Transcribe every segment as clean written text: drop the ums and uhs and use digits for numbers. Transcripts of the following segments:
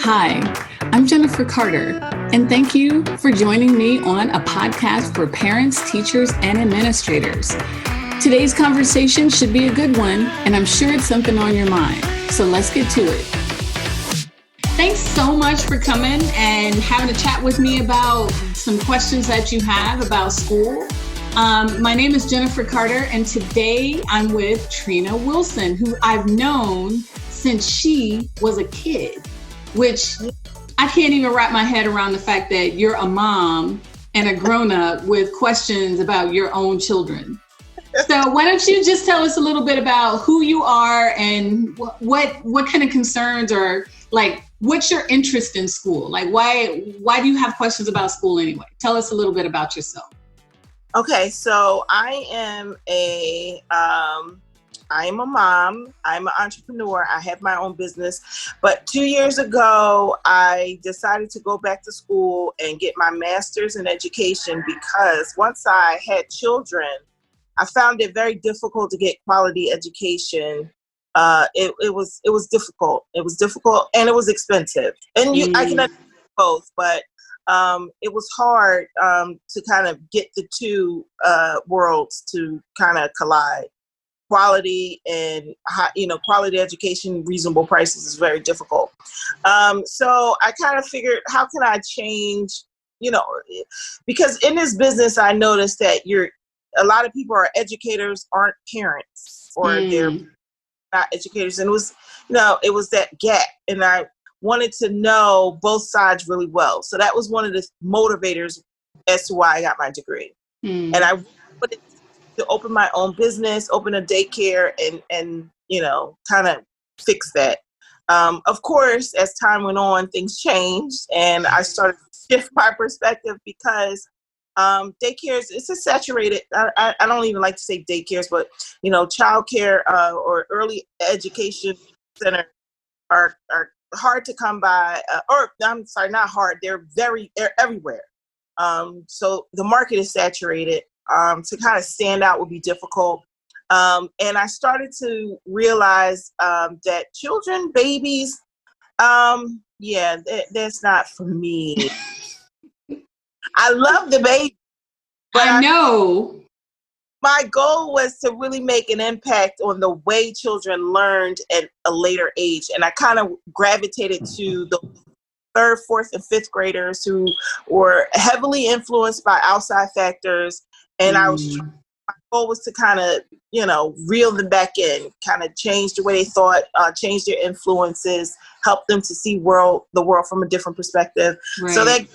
Hi, I'm Jennifer Carter, and thank you for joining me on a podcast for parents, teachers, and administrators. Today's conversation should be a good one, and I'm sure it's something on your mind. So let's get to it. Thanks so much for coming and having a chat with me about some questions that you have about school. My name is Jennifer Carter, and today I'm with Trina Wilson, who I've known since she was a kid, which I can't even wrap my head around the fact that you're a mom and a grown-up with questions about your own children. So why don't you just tell us a little bit about who you are and what kind of concerns or like what's your interest in school? Like why do you have questions about school anyway? Tell us a little bit about yourself. Okay, so I am a mom. I'm an entrepreneur. I have my own business. But 2 years ago, I decided to go back to school and get my master's in education because once I had children, I found it very difficult to get quality education. It was difficult. It was difficult and it was expensive. And I can understand both, but it was hard to kind of get the two worlds to kind of collide. Quality and quality education, reasonable prices is very difficult. So I kind of figured, how can I change? Because in this business, I noticed that a lot of people are educators, aren't parents, or they're not educators, and it was that gap, and I wanted to know both sides really well. So that was one of the motivators as to why I got my degree, and I wanted to open my own business, open a daycare, and kind of fix that. Of course, as time went on, things changed, and I started to shift my perspective because daycares, it's a saturated, I don't even like to say daycares, but, childcare or early education centers are hard to come by, or I'm sorry, not hard, they're everywhere. So the market is saturated. To kind of stand out would be difficult. And I started to realize that children, babies, that's not for me. I love the baby. But I know. My goal was to really make an impact on the way children learned at a later age. And I kind of gravitated to the third, fourth, and fifth graders who were heavily influenced by outside factors. And my goal was to kind of, reel them back in, kind of change the way they thought, change their influences, help them to see the world from a different perspective. Right. So they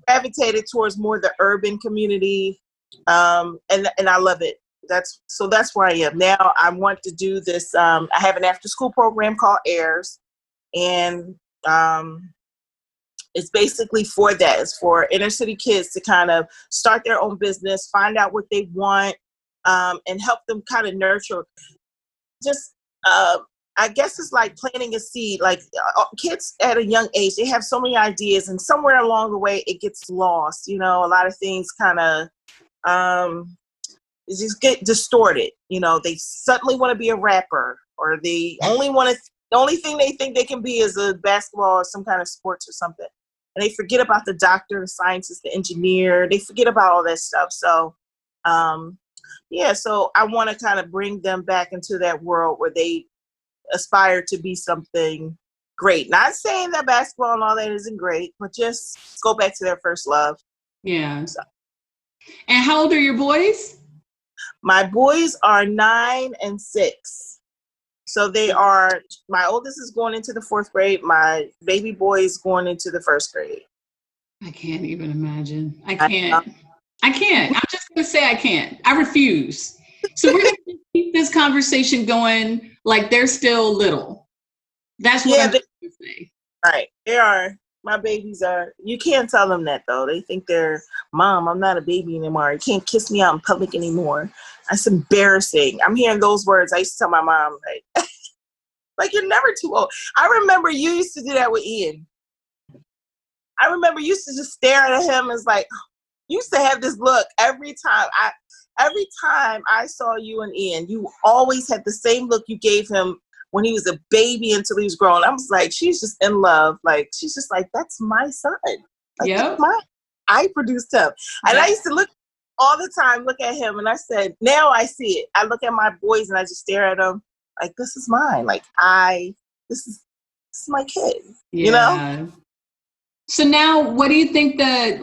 gravitated towards more the urban community, and I love it. That's where I am now. I want to do this. I have an after-school program called AIRS, and it's basically for that. It's for inner city kids to kind of start their own business, find out what they want, and help them kind of nurture. Just, I guess it's like planting a seed. Like kids at a young age, they have so many ideas, and somewhere along the way, it gets lost. A lot of things kind of just get distorted. They suddenly want to be a rapper, or the only thing they think they can be is a basketball or some kind of sports or something. And they forget about the doctor, the scientist, the engineer. They forget about all that stuff. So, so I want to kind of bring them back into that world where they aspire to be something great. Not saying that basketball and all that isn't great, but just go back to their first love. Yeah. So. And how old are your boys? My boys are 9 and 6. So my oldest is going into the 4th grade. My baby boy is going into the 1st grade. I can't even imagine. I can't. I'm just going to say I can't. I refuse. So we're going to keep this conversation going like they're still little. That's what I'm going to say. Right. They are. My babies are. You can't tell them that, though. They think they're, Mom, I'm not a baby anymore. You can't kiss me out in public anymore. That's embarrassing. I'm hearing those words. I used to tell my mom, like you're never too old. I remember you used to do that with Ian. I remember you used to just stare at him and like, you used to have this look every time I saw you and Ian. You always had the same look you gave him when he was a baby until he was grown. I was like, she's just in love. Like, she's just like, that's my son. Like, Yep. I produced him. And I used to look all the time, look at him. And I said, now I see it. I look at my boys and I just stare at them like, this is mine. Like, this is my kid, Yeah. you know? So now what do you think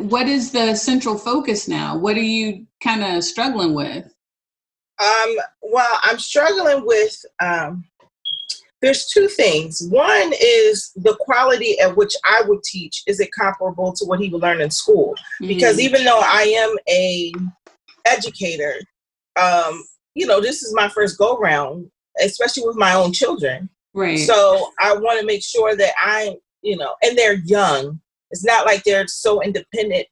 what is the central focus now? What are you kind of struggling with? Well, I'm struggling with, there's two things. One is the quality at which I would teach. Is it comparable to what he would learn in school? Because even though I am a educator, this is my first go round, especially with my own children. Right. So I want to make sure that and they're young. It's not like they're so independent,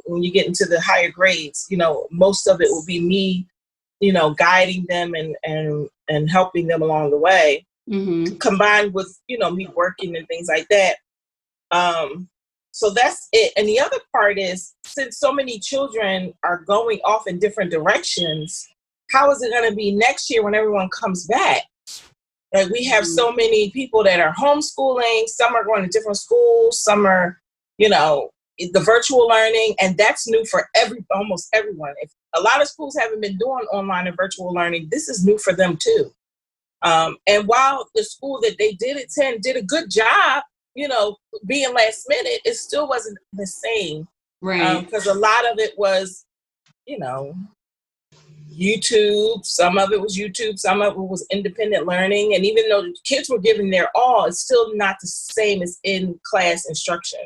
when you get into the higher grades, most of it will be me, guiding them and helping them along the way, combined with, me working and things like that. So that's it. And the other part is, since so many children are going off in different directions, how is it going to be next year when everyone comes back? Like, we have so many people that are homeschooling. Some are going to different schools. Some are, the virtual learning, and that's new for almost everyone. If a lot of schools haven't been doing online and virtual learning, this is new for them too. And while the school that they did attend did a good job, being last minute, it still wasn't the same. Right. Because a lot of it was, YouTube. Some of it was YouTube. Some of it was independent learning. And even though the kids were giving their all, it's still not the same as in-class instruction.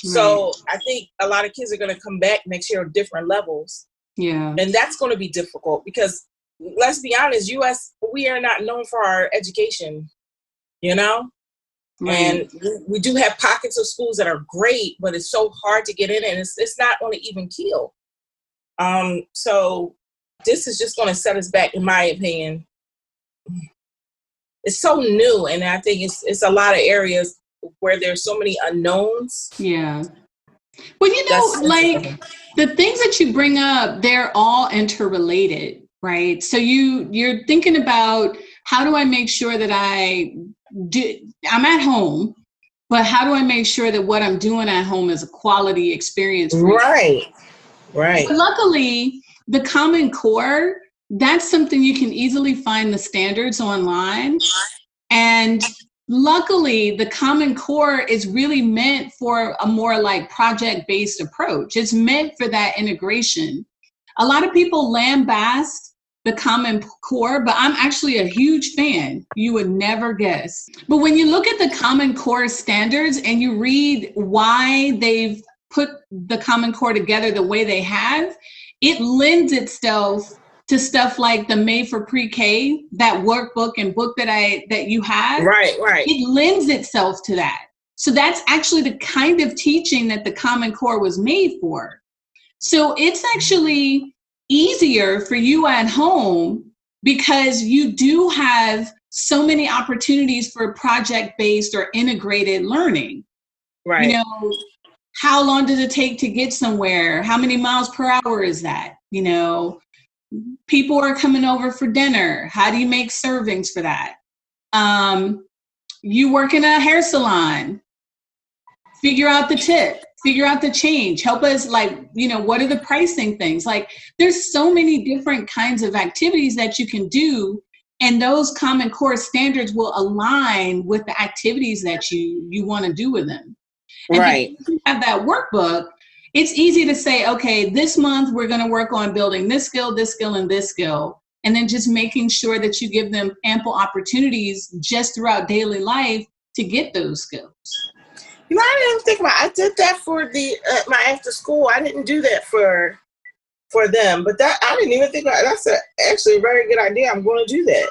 So I think a lot of kids are going to come back next year at different levels. Yeah. And that's going to be difficult because, let's be honest, U.S., we are not known for our education, Right. And we do have pockets of schools that are great, but it's so hard to get in, and it's not on an even keel. So this is just going to set us back, in my opinion. It's so new, and I think it's a lot of areas where there's so many unknowns. Yeah. Well, the things that you bring up, they're all interrelated, right? So you're thinking about, how do I make sure that I'm at home, but how do I make sure that what I'm doing at home is a quality experience for Right. you? Right. But luckily, the Common Core, that's something you can easily find the standards online. And luckily, the Common Core is really meant for a more like project-based approach. It's meant for that integration. A lot of people lambast the Common Core, but I'm actually a huge fan. You would never guess. But when you look at the Common Core standards and you read why they've put the Common Core together the way they have, it lends itself to stuff like the Made for Pre-K, that workbook and book that you have. Right. It lends itself to that. So that's actually the kind of teaching that the Common Core was made for. So it's actually easier for you at home because you do have so many opportunities for project-based or integrated learning. Right. How long does it take to get somewhere? How many miles per hour is that? People are coming over for dinner. How do you make servings for that? You work in a hair salon. Figure out the tip. Figure out the change. Help us, what are the pricing things? There's so many different kinds of activities that you can do, and those Common Core standards will align with the activities that you want to do with them. And right. If you have that workbook, it's easy to say, okay, this month we're going to work on building this skill, and this skill, and then just making sure that you give them ample opportunities just throughout daily life to get those skills. I didn't think I did that for my after school. I didn't do that for them, but I didn't even think that's actually a very good idea. I'm going to do that.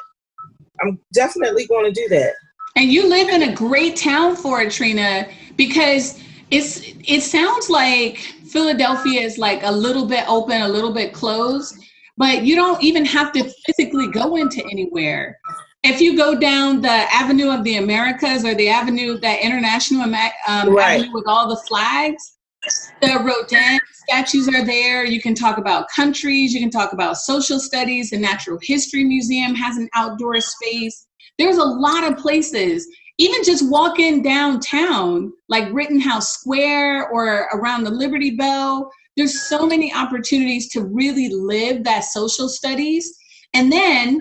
I'm definitely going to do that. And you live in a great town for it, Trina, because it sounds like Philadelphia is like a little bit open, a little bit closed, but you don't even have to physically go into anywhere. If you go down the Avenue of the Americas or the Avenue, that International Avenue with all the flags, the Rodin statues are there. You can talk about countries. You can talk about social studies. The Natural History Museum has an outdoor space. there's a lot of places, even just walking downtown, like Rittenhouse Square or around the Liberty Bell. There's so many opportunities to really live that social studies. And then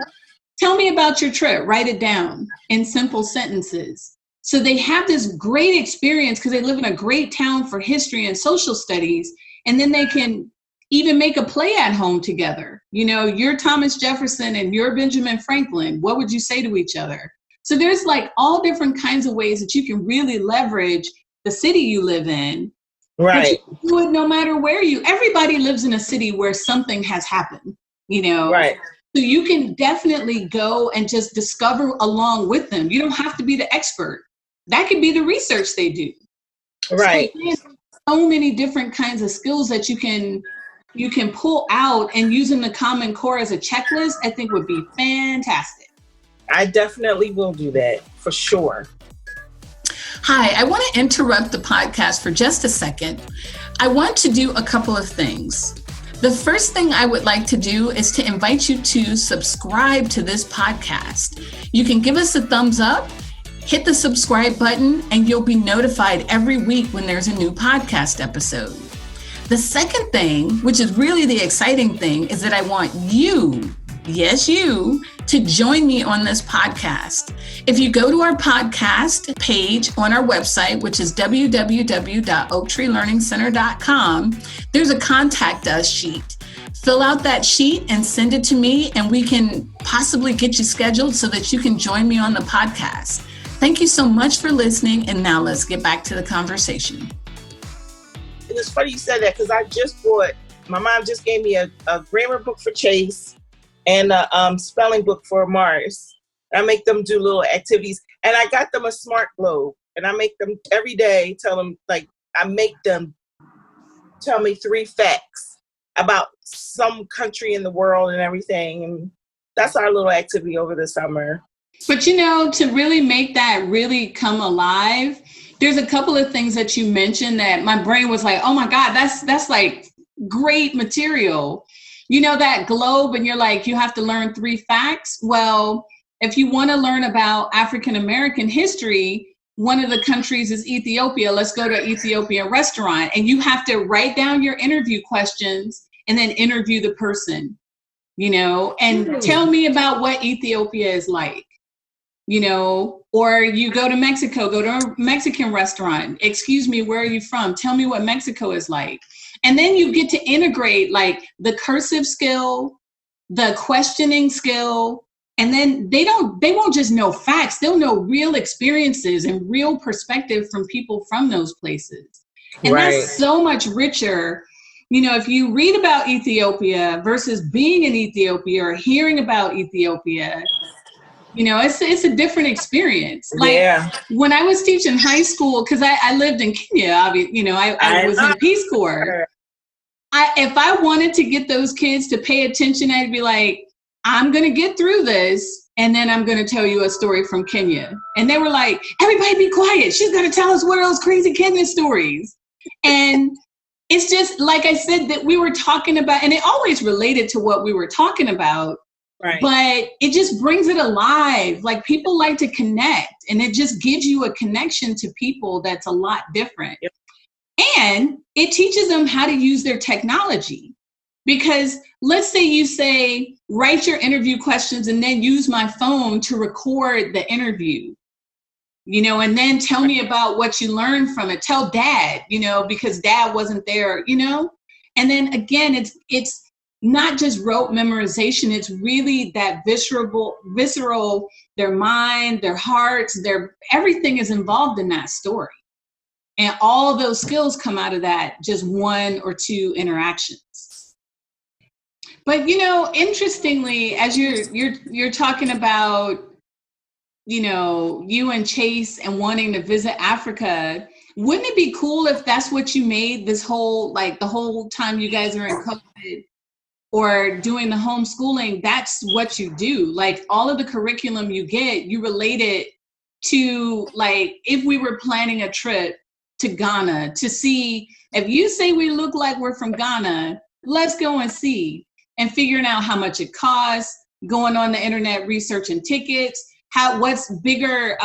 tell me about your trip. Write it down in simple sentences. So they have this great experience because they live in a great town for history and social studies. And then they can even make a play at home together. You know, you're Thomas Jefferson and you're Benjamin Franklin. What would you say to each other? So there's like all different kinds of ways that you can really leverage the city you live in. Right. But you do it no matter where everybody lives in a city where something has happened, you know? Right. So you can definitely go and just discover along with them. You don't have to be the expert. That could be the research they do. Right. So many different kinds of skills that you can pull out, and using the Common Core as a checklist, I think would be fantastic. I definitely will do that for sure. Hi, I want to interrupt the podcast for just a second. I want to do a couple of things. The first thing I would like to do is to invite you to subscribe to this podcast. You can give us a thumbs up, hit the subscribe button, and you'll be notified every week when there's a new podcast episode. The second thing, which is really the exciting thing, is that I want you, yes, you, to join me on this podcast. If you go to our podcast page on our website, which is www.oaktreelearningcenter.com, there's a contact us sheet. Fill out that sheet and send it to me, and we can possibly get you scheduled so that you can join me on the podcast. Thank you so much for listening, and now let's get back to the conversation. And it's funny you said that because my mom just gave me a grammar book for Chase and a spelling book for Mars. I make them do little activities, and I got them a smart globe, and I make them every day tell me 3 facts about some country in the world and everything. And that's our little activity over the summer. But you know, to really make that really come alive, there's a couple of things that you mentioned that my brain was like, oh my God, that's like great material. You know, that globe, and you're like, you have to learn 3 facts. Well, if you want to learn about African American history, one of the countries is Ethiopia. Let's go to an Ethiopian restaurant, and you have to write down your interview questions and then interview the person, you know, and tell me about what Ethiopia is like. You know, or you go to Mexico, go to a Mexican restaurant. Excuse me, where are you from? Tell me what Mexico is like. And then you get to integrate like the cursive skill, the questioning skill, and then they won't just know facts. They'll know real experiences and real perspective from people from those places. And That's so much richer. You know, if you read about Ethiopia versus being in Ethiopia or hearing about Ethiopia, you know, it's a different experience. Like when I was teaching high school, because I lived in Kenya, you know, I was in Peace Corps. If I wanted to get those kids to pay attention, I'd be like, I'm going to get through this, and then I'm going to tell you a story from Kenya. And they were like, everybody be quiet. She's going to tell us one of those crazy Kenya stories. And it's just, like I said, that we were talking about, and it always related to what we were talking about. Right. But it just brings it alive. Like, people like to connect, and it just gives you a connection to people that's a lot different. Yep. And it teaches them how to use their technology. Because let's say you say, write your interview questions and then use my phone to record the interview, you know, and then tell me about what you learned from it. Tell dad, you know, because dad wasn't there, you know. And then again, it's not just rote memorization. It's really that visceral, their mind, their hearts, everything is involved in that story. And all those skills come out of that, just 1 or 2 interactions. But, you know, interestingly, as you're talking about, you know, you and Chase and wanting to visit Africa, wouldn't it be cool if that's what you made this whole, like the whole time you guys are in COVID or doing the homeschooling, that's what you do. Like, all of the curriculum you get, you relate it to, like, if we were planning a trip to Ghana to see, if you say we look like we're from Ghana, let's go and see, and figuring out how much it costs, going on the internet, researching tickets, what's bigger,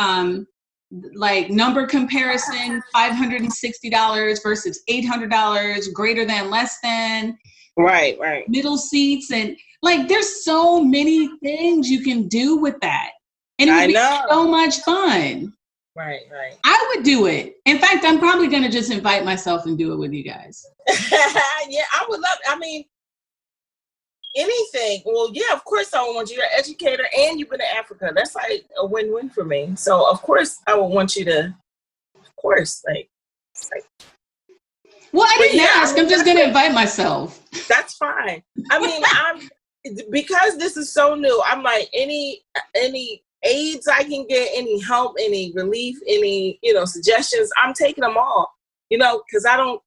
like number comparison, $560 versus $800, greater than, less than, right, middle seats. And like, there's so many things you can do with that. And it would be so much fun. Right. I would do it. In fact, I'm probably going to just invite myself and do it with you guys. Yeah, I would love, I mean, anything. Well, yeah, of course I would want you. You're an educator and you've been to Africa. That's like a win-win for me. So, of course, I would want you to, of course, like. Well, I didn't ask. I'm just going to invite myself. That's fine. I mean, because this is so new, I'm like, any aids I can get, any help, any relief, any, suggestions, I'm taking them all, because I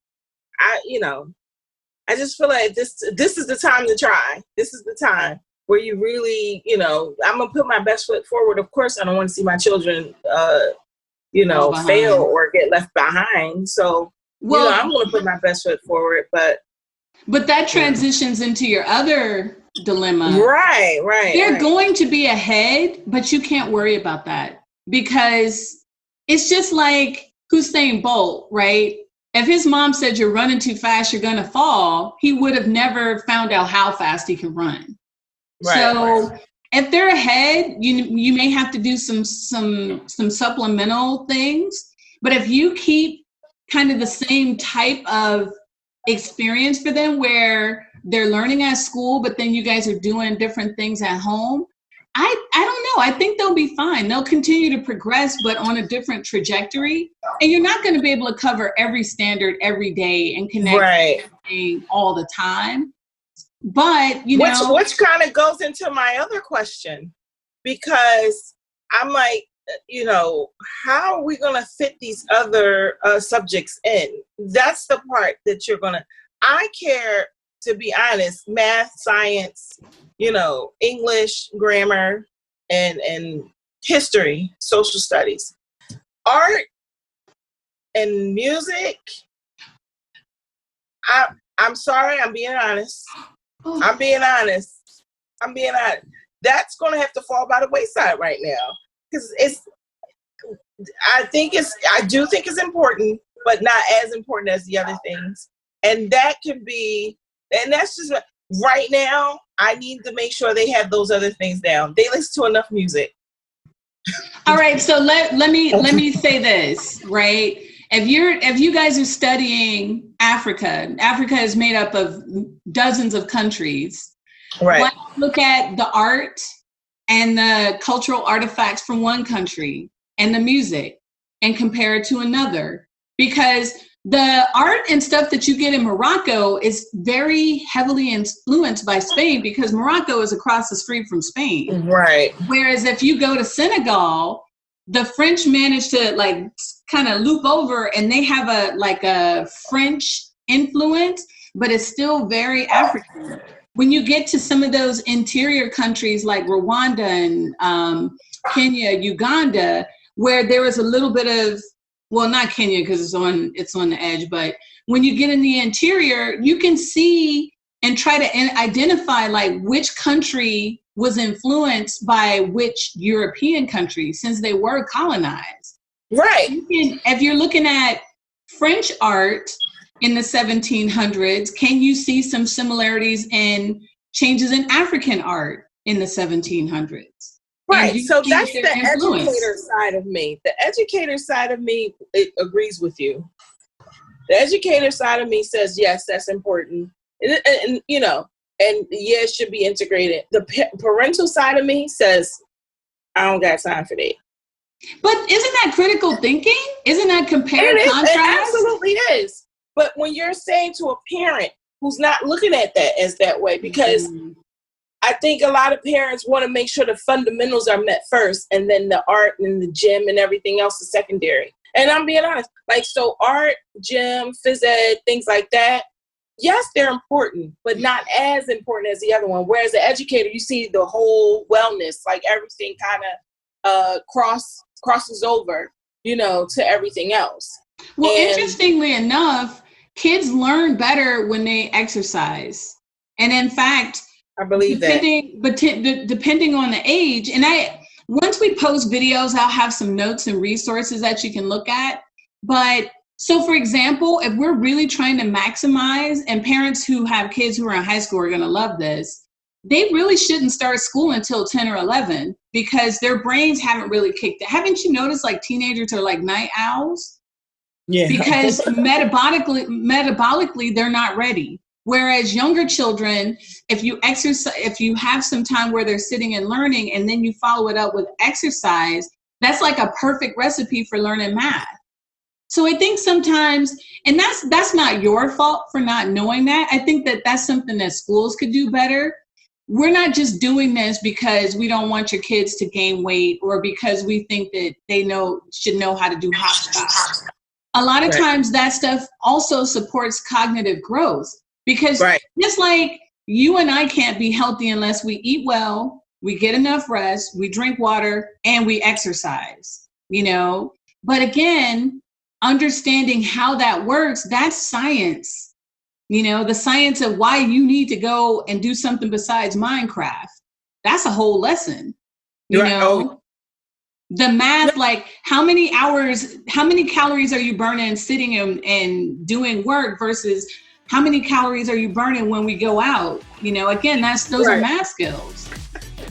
just feel like this is the time to try. This is the time where you really, I'm going to put my best foot forward. Of course, I don't want to see my children, fail or get left behind. So, I'm going to put my best foot forward, but that transitions into your other dilemma. Right. They're going to be ahead, but you can't worry about that because it's just like Usain Bolt, right? If his mom said you're running too fast, you're going to fall, he would have never found out how fast he can run. If they're ahead, you may have to do some supplemental things, but if you keep kind of the same type of experience for them where they're learning at school, but then you guys are doing different things at home, I don't know. I think they'll be fine. They'll continue to progress, but on a different trajectory. And you're not going to be able to cover every standard every day and connect all the time. But, which kind of goes into my other question, because I'm like, how are we going to fit these other subjects in? That's the part that I care, to be honest, math, science, English, grammar, and history, social studies, art, and music. I'm sorry, I'm being honest. I'm being honest. That's going to have to fall by the wayside right now. Because I do think it's important, but not as important as the other things. And that can be, and that's just right now, I need to make sure they have those other things down. They listen to enough music. All right. So let me say this, right? If you guys are studying Africa is made up of dozens of countries. Right. Let's look at the art and the cultural artifacts from one country and the music and compare it to another, because the art and stuff that you get in Morocco is very heavily influenced by Spain, because Morocco is across the street from Spain. Right. Whereas if you go to Senegal, the French managed to like kind of loop over and they have a French influence, but it's still very African. When you get to some of those interior countries like Rwanda and Kenya, Uganda, where there is a little bit of, well, not Kenya because it's on the edge, but when you get in the interior, you can see and try to identify like which country was influenced by which European country, since they were colonized. Right. If you're looking at French art in the 1700s, can you see some similarities in changes in African art in the 1700s? Right. So that's the educator side of me. The educator side of me, it agrees with you. The educator side of me says, yes, that's important. And yeah, it should be integrated. The parental side of me says, I don't got time for that. But isn't that critical thinking? Isn't that compare and contrast? It absolutely is. But when you're saying to a parent who's not looking at that as that way, because I think a lot of parents want to make sure the fundamentals are met first, and then the art and the gym and everything else is secondary. And I'm being honest, like, so art, gym, phys ed, things like that, yes, they're important, but not as important as the other one. Whereas the educator, you see the whole wellness, like everything kind of crosses over, to everything else. Well, interestingly enough, kids learn better when they exercise. And in fact, I believe depending on the age, and once we post videos, I'll have some notes and resources that you can look at. But so for example, if we're really trying to maximize, and parents who have kids who are in high school are going to love this, they really shouldn't start school until 10 or 11 because their brains haven't really kicked in. Haven't you noticed like teenagers are like night owls? Yeah. Because metabolically they're not ready. Whereas younger children, if you exercise, if you have some time where they're sitting and learning and then you follow it up with exercise, that's like a perfect recipe for learning math. So I think sometimes, and that's not your fault for not knowing that. I think that that's something that schools could do better. We're not just doing this because we don't want your kids to gain weight or because we think that they should know how to do hopscotch. A lot of times that stuff also supports cognitive growth because just like you and I can't be healthy unless we eat well, we get enough rest, we drink water, and we exercise, you know. But again, understanding how that works, that's science. You know, the science of why you need to go and do something besides Minecraft. That's a whole lesson, you know. The math, like how many calories are you burning sitting and doing work versus how many calories are you burning when we go out? You know, again, those are math skills.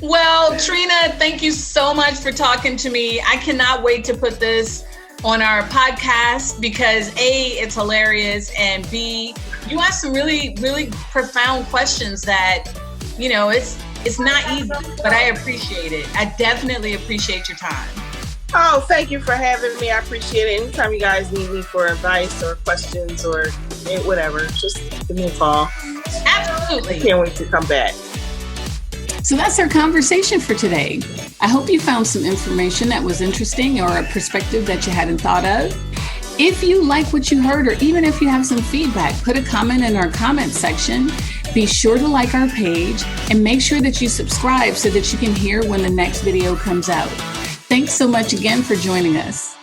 Well, Trina, thank you so much for talking to me. I cannot wait to put this on our podcast because A, it's hilarious, and B, you ask some really, really profound questions that, you know, it's not easy, but I appreciate it. I definitely appreciate your time. Oh, thank you for having me. I appreciate it. Anytime you guys need me for advice or questions or whatever, just give me a call. Absolutely. I can't wait to come back. So that's our conversation for today. I hope you found some information that was interesting or a perspective that you hadn't thought of. If you like what you heard, or even if you have some feedback, put a comment in our comment section. Be sure to like our page and make sure that you subscribe so that you can hear when the next video comes out. Thanks so much again for joining us.